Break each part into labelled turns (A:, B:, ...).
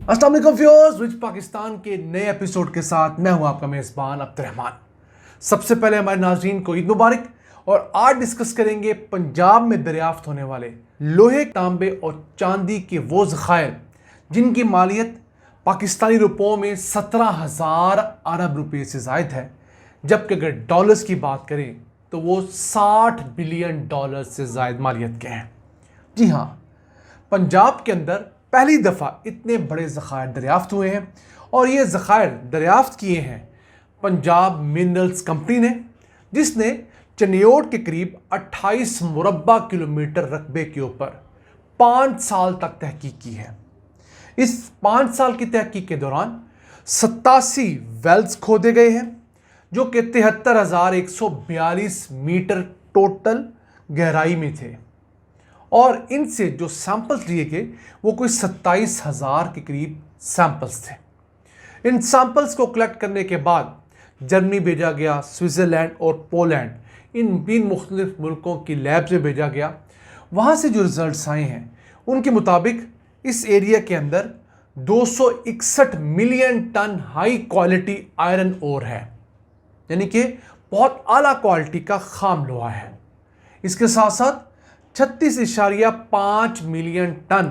A: अस्सलाम वालेकुम व्यूअर्स, विच पाकिस्तान के नए एपिसोड के साथ मैं हूं आपका मेज़बान अब्दुर्रहमान। सबसे पहले हमारे नाज़रीन को ईद मुबारक। और आज डिस्कस करेंगे पंजाब में दरियाफ्त होने वाले लोहे, तांबे और चांदी के वो ज़खायर जिनकी मालियत पाकिस्तानी रुपयों में 17,000 अरब रुपये से ज़ायद है, जबकि अगर डॉलर्स की बात करें तो वो 60 बिलियन डॉलर से ज़ायद मालियत के हैं। जी हाँ, पंजाब के अंदर पहली दफ़ा इतने बड़े ज़खायर दरियाफ्त हुए हैं और ये ज़खायर दरियाफ्त किए हैं पंजाब मिनरल्स कंपनी ने, जिसने चनियोट के करीब 28 मुरब्बा किलोमीटर रकबे के ऊपर 5 साल तक तहकीक की है। इस 5 साल की तहकीक के दौरान 87 वेल्स खोदे गए हैं, जो कि 73,142 मीटर टोटल गहराई में थे, और इनसे जो सैंपल्स लिए गए वो कोई 27,000 के करीब सैंपल्स थे। इन सैंपल्स को कलेक्ट करने के बाद जर्मनी भेजा गया, स्विट्ज़रलैंड और पोलैंड, इन 3 मुख्तलिफ मुल्कों की लैब से भेजा गया। वहाँ से जो रिज़ल्ट्स आए हैं उनके मुताबिक इस एरिया के अंदर 261 million tonne high quality iron ore है, यानी कि बहुत आला क्वालिटी का खाम लोहा है। इसके साथ साथ 36.5 मिलियन टन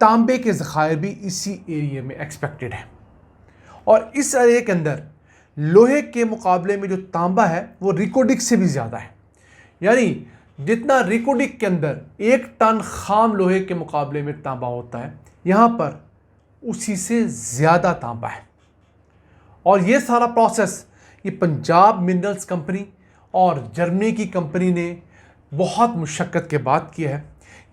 A: तांबे के ज़खायर भी इसी एरिया में एक्सपेक्टेड है। और इस एरिया के अंदर लोहे के मुकाबले में जो तांबा है वो रिकोडिक से भी ज़्यादा है, यानी जितना रिकोडिक के अंदर 1 टन खाम लोहे के मुकाबले में तांबा होता है, यहाँ पर उसी से ज़्यादा तांबा है। और ये सारा प्रोसेस ये पंजाब मिनरल्स कंपनी और जर्मनी की कंपनी ने बहुत मुशक्क़त के बाद किया है।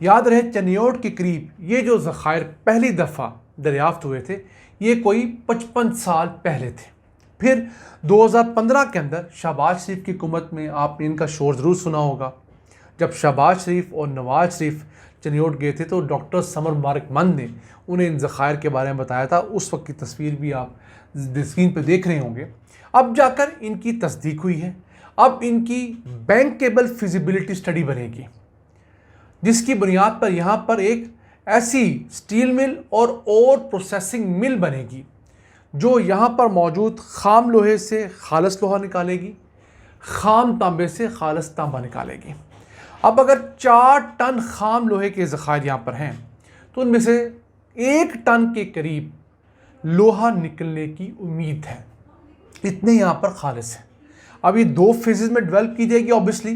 A: याद रहे, चनियोट के करीब ये जो ज़खायर पहली दफ़ा दरियाफ्त हुए थे ये कोई 55 साल पहले थे। फिर 2015 के अंदर शहबाज शरीफ की हुकूमत में आपने इनका शोर ज़रूर सुना होगा। जब शहबाज शरीफ और नवाज शरीफ चनियोट गए थे तो डॉक्टर समर मुबारकमंद ने उन्हें इन ज़खायर के बारे में बताया था। उस वक्त की तस्वीर भी आप स्क्रीन पर देख रहे होंगे। अब जाकर इनकी तस्दीक हुई है। अब इनकी बैंकेबल फिजिबिलिटी स्टडी बनेगी, जिसकी बुनियाद पर यहाँ पर एक ऐसी स्टील मिल और प्रोसेसिंग मिल बनेगी जो यहाँ पर मौजूद खाम लोहे से खालस लोहा निकालेगी, खाम तांबे से खालस तांबा निकालेगी। अब अगर 4 टन खाम लोहे के ज़खायर यहाँ पर हैं तो उनमें से 1 टन के करीब लोहा निकलने की उम्मीद है। इतने यहाँ पर खालिस है। अब ये 2 फेजेज़ में डेवलप की जाएगी। ऑब्वियसली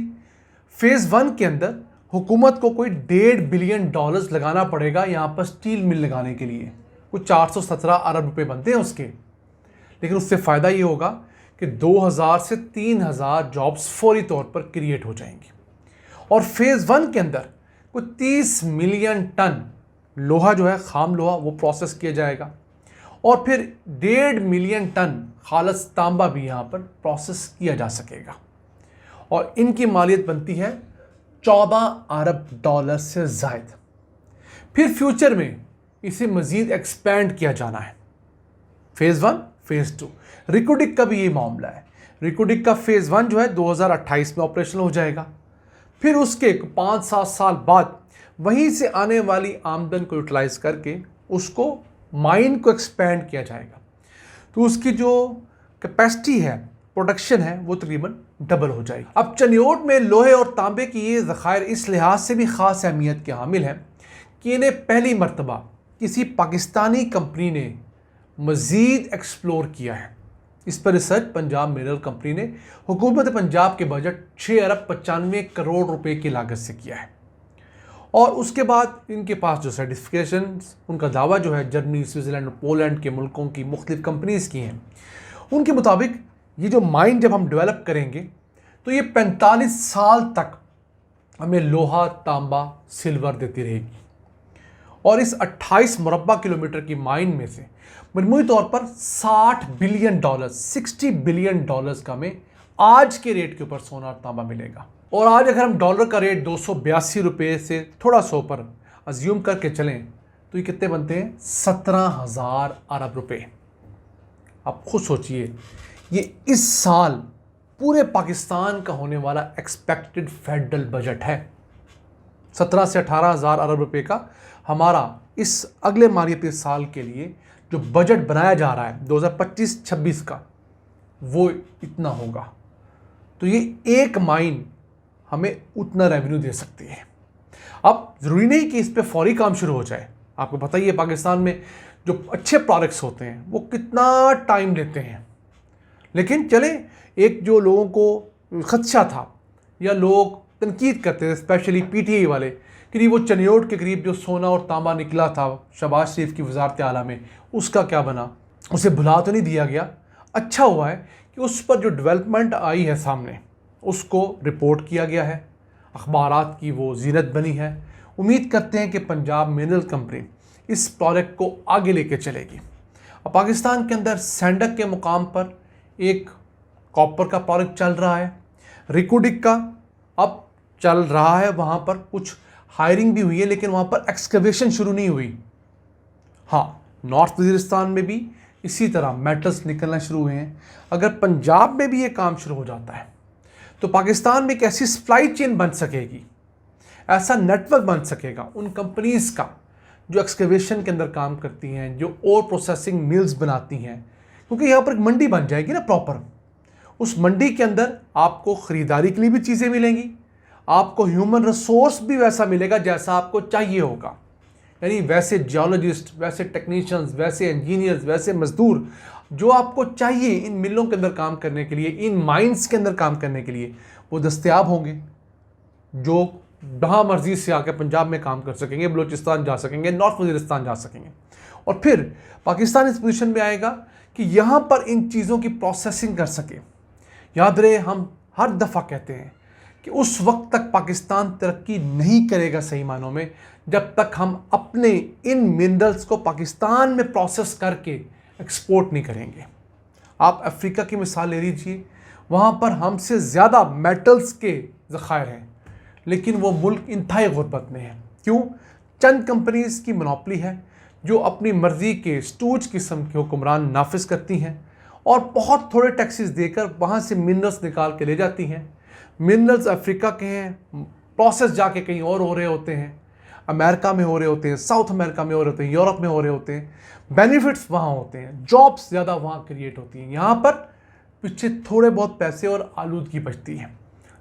A: फेज़ 1 के अंदर हुकूमत को कोई 1.5 बिलियन डॉलर्स लगाना पड़ेगा यहाँ पर स्टील मिल लगाने के लिए। कुछ 417 अरब रुपए बनते हैं उसके, लेकिन उससे फ़ायदा ये होगा कि 2,000 से 3,000 जॉब्स फौरी तौर पर क्रिएट हो जाएंगी। और फेज़ 1 के अंदर कुछ 30 मिलियन टन लोहा जो है खाम लोहा वो प्रोसेस किया जाएगा, और फिर 1.5 मिलियन टन खालस तांबा भी यहाँ पर प्रोसेस किया जा सकेगा। और इनकी मालियत बनती है 14 अरब डॉलर से ज़ायद। फिर फ्यूचर में इसे मज़ीद एक्सपेंड किया जाना है। फेज़ 1, फेज़ 2, रिकोडिक का भी ये मामला है। रिकोडिक का फेज़ 1 जो है 2028 में ऑपरेशनल हो जाएगा। फिर उसके 5-7 साल बाद वहीं से आने वाली आमदन को यूटिलाइज़ करके उसको माइन को एक्सपेंड किया जाएगा, तो उसकी जो कैपेसिटी है, प्रोडक्शन है, वो तकरीबन डबल हो जाएगी। अब चनियोट में लोहे और तांबे की ये ज़खायर इस लिहाज से भी ख़ास अहमियत के हामिल हैं कि इन्हें पहली मरतबा किसी पाकिस्तानी कंपनी ने मज़ीद एक्सप्लोर किया है। इस पर रिसर्च पंजाब मिनरल कंपनी ने हुकूमत पंजाब के बजट 6 अरब 95 करोड़ रुपए की लागत से किया है। और उसके बाद इनके पास जो सर्टिफिकेशन, उनका दावा जो है जर्मनी, स्विट्ज़रलैंड और पोलैंड के मुल्कों की मुख्तलिफ कंपनीज़ की हैं, उनके मुताबिक ये जो माइन जब हम डेवलप करेंगे तो ये 45 साल तक हमें लोहा, तांबा, सिल्वर देती रहेगी। और इस 28 मुरब्बा किलोमीटर की माइन में से मजमूई तौर पर 60 बिलियन डॉलर, 60 बिलियन डॉलर्स का हमें आज के रेट के ऊपर सोना और तांबा मिलेगा। और आज अगर हम डॉलर का रेट 282 रुपये से थोड़ा सौ पर अज्यूम करके चलें तो ये कितने बनते हैं? 17,000 अरब रुपये। आप खुद सोचिए, ये इस साल पूरे पाकिस्तान का होने वाला एक्सपेक्टेड फेडरल बजट है। 17 से 18 हज़ार अरब रुपए का हमारा इस अगले मालियाती साल के लिए जो बजट बनाया जा रहा है 2025-26 का, वो इतना होगा। तो ये एक माइन हमें उतना रेवेन्यू दे सकती है। अब ज़रूरी नहीं कि इस पे फौरी काम शुरू हो जाए। आपको पता ही है पाकिस्तान में जो अच्छे प्रोडक्ट्स होते हैं वो कितना टाइम लेते हैं। लेकिन चले, एक जो लोगों को खदशा था या लोग तनकीद करते थे, स्पेशली पीटीआई वाले, कि वो चनियोट के करीब जो सोना और तांबा निकला था शहबाज शरीफ की वजारत आला में, उसका क्या बना? उसे भुला तो नहीं दिया गया। अच्छा हुआ है कि उस पर जो डेवलपमेंट आई है सामने, उसको रिपोर्ट किया गया है, अखबारात की वो जीनत बनी है। उम्मीद करते हैं कि पंजाब मिनरल कंपनी इस प्रोजेक्ट को आगे लेके चलेगी। अब पाकिस्तान के अंदर सैंडक के मुकाम पर एक कॉपर का प्रोजेक्ट चल रहा है, रिकोडिक का अब चल रहा है, वहाँ पर कुछ हायरिंग भी हुई है, लेकिन वहाँ पर एक्सकवेशन शुरू नहीं हुई। हाँ, नॉर्थ वजीरिस्तान में भी इसी तरह मेटल्स निकलना शुरू हुए हैं। अगर पंजाब में भी ये काम शुरू हो जाता है तो पाकिस्तान में एक ऐसी सप्लाई चेन बन सकेगी, ऐसा नेटवर्क बन सकेगा उन कंपनीज़ का जो एक्सकवेशन के अंदर काम करती हैं, जो और प्रोसेसिंग मिल्स बनाती हैं, क्योंकि यहाँ पर एक मंडी बन जाएगी ना प्रॉपर। उस मंडी के अंदर आपको ख़रीदारी के लिए भी चीज़ें मिलेंगी, आपको ह्यूमन रिसोर्स भी वैसा मिलेगा जैसा आपको चाहिए होगा। यानी वैसे जियोलॉजिस्ट, वैसे टेक्नीशियंस, वैसे इंजीनियर्स, वैसे मजदूर जो आपको चाहिए इन मिलों के अंदर काम करने के लिए, इन माइंस के अंदर काम करने के लिए, वो दस्तयाब होंगे, जो जहाँ मर्जी से आकर पंजाब में काम कर सकेंगे, बलूचिस्तान जा सकेंगे, नॉर्थ वजीरिस्तान जा सकेंगे। और फिर पाकिस्तान इस पोजीशन में आएगा कि यहाँ पर इन चीज़ों की प्रोसेसिंग कर सके। याद रहे, हम हर दफ़ा कहते हैं कि उस वक्त तक पाकिस्तान तरक्की नहीं करेगा सही मानों में जब तक हम अपने इन मिनरल्स को पाकिस्तान में प्रोसेस करके एक्सपोर्ट नहीं करेंगे। आप अफ्रीका की मिसाल ले लीजिए, वहाँ पर हमसे ज़्यादा मेटल्स के ज़खायर हैं, लेकिन वो मुल्क इंतहाई गुर्बत में है। क्यों? चंद कंपनीज़ की मोनोपोली है जो अपनी मर्ज़ी के स्टूज किस्म के हुक्मरान नाफिज करती हैं और बहुत थोड़े टैक्सेस देकर वहाँ से मिनरल्स निकाल के ले जाती हैं। मिनरल्स अफ्रीका के हैं, प्रोसेस जाके कहीं और हो रहे होते हैं, अमेरिका में हो रहे होते हैं, साउथ अमेरिका में हो रहे होते हैं, यूरोप में हो रहे होते हैं। बेनिफिट्स वहाँ होते हैं, जॉब्स ज़्यादा वहाँ क्रिएट होती हैं। यहाँ पर पीछे थोड़े बहुत पैसे और आलूदगी बचती है,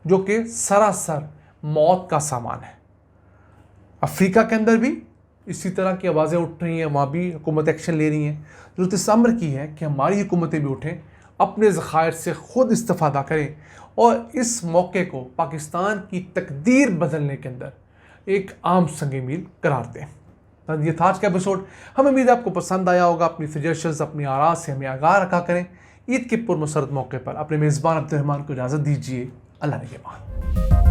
A: जो कि सरासर मौत का सामान है। अफ्रीका के अंदर भी इसी तरह की आवाज़ें उठ रही हैं, वहाँ भी हुकूमत एक्शन ले रही हैं। ज़रूरत इस अमर की है कि हमारी हुकूमतें भी उठें, अपने ज़खायर से ख़ुद इस्तिफ़ादा करें और इस मौके को पाकिस्तान की तकदीर बदलने के अंदर एक आम संग मील करार दें। ये था आज का एपिसोड। हमें उम्मीद है आपको पसंद आया होगा। अपनी सजेशंस, अपनी आराज़ से हमें आगाह रखा करें। ईद के पुरमसरत मौके पर अपने मेज़बान अब्दुर्रहमान को इजाज़त दीजिए। अल्लाह निगहबान।